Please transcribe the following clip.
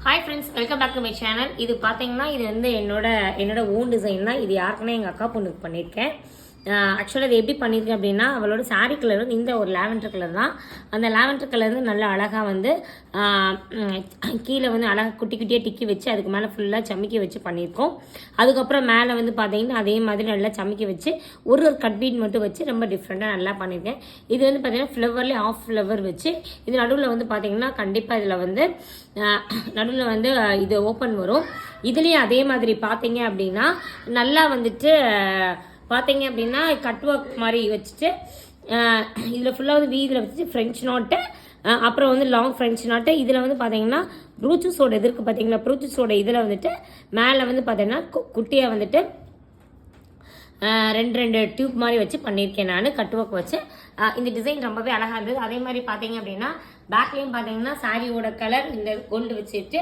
Hi friends, welcome back to my channel. இது பார்த்தீங்கன்னா இது வந்து என்னோட ஓன் டிசைன் தான். இது யாருக்குன்னா எங்கள் அக்கா பொண்ணுக்கு பண்ணியிருக்கேன். ஆக்சுவலாக இது எப்படி பண்ணியிருக்கேன் அப்படின்னா, அவளோட சாரீ கலர் வந்து இந்த ஒரு லாவெண்டர் கலர் தான். அந்த லாவெண்டர் கலர் வந்து நல்லா அழகாக வந்து கீழே வந்து அழகாக குட்டி குட்டியாக டிக்கி வச்சு அதுக்கு மேலே ஃபுல்லாக சமைக்கி வச்சு பண்ணியிருக்கோம். அதுக்கப்புறம் மேலே வந்து பார்த்தீங்கன்னா அதே மாதிரி நல்லா சமைக்கி வச்சு ஒரு கட் பீட் மட்டும் வச்சு ரொம்ப டிஃப்ரெண்ட்டாக நல்லா பண்ணியிருக்கேன். இது வந்து பார்த்தீங்கன்னா ஃப்ளவர்லேயே ஆஃப் ஃப்ளவர் வச்சு இது நடுவில் வந்து பார்த்தீங்கன்னா கண்டிப்பாக இதில் வந்து நடுவில் வந்து இது ஓப்பன் வரும். இதுலேயும் அதே மாதிரி பார்த்தீங்க அப்படின்னா நல்லா வந்துட்டு பார்த்தீங்க அப்படின்னா கட் ஒர்க் மாதிரி வச்சுட்டு இதில் ஃபுல்லாக வந்து வீதியில் வச்சுட்டு ஃப்ரெஞ்ச் நாட்டு, அப்புறம் வந்து லாங் ஃப்ரெஞ்ச் நாட்டு. இதில் வந்து பார்த்தீங்கன்னா ப்ரூச்சஸோட இது இருக்குது பார்த்தீங்களா, ப்ரூச்சஸோட இதில் வந்துட்டு மேலே வந்து பார்த்தீங்கன்னா குட்டியாக வந்துட்டு ரெண்டு டியூப் மாதிரி வச்சு பண்ணியிருக்கேன் நான் கட் ஒர்க் வச்சு. இந்த டிசைன் ரொம்பவே அழகாக இருந்தது. அதே மாதிரி பார்த்தீங்க அப்படின்னா பேக்லேயும் பார்த்தீங்கன்னா சாரியோட கலர் இந்த கோல்டு வச்சுட்டு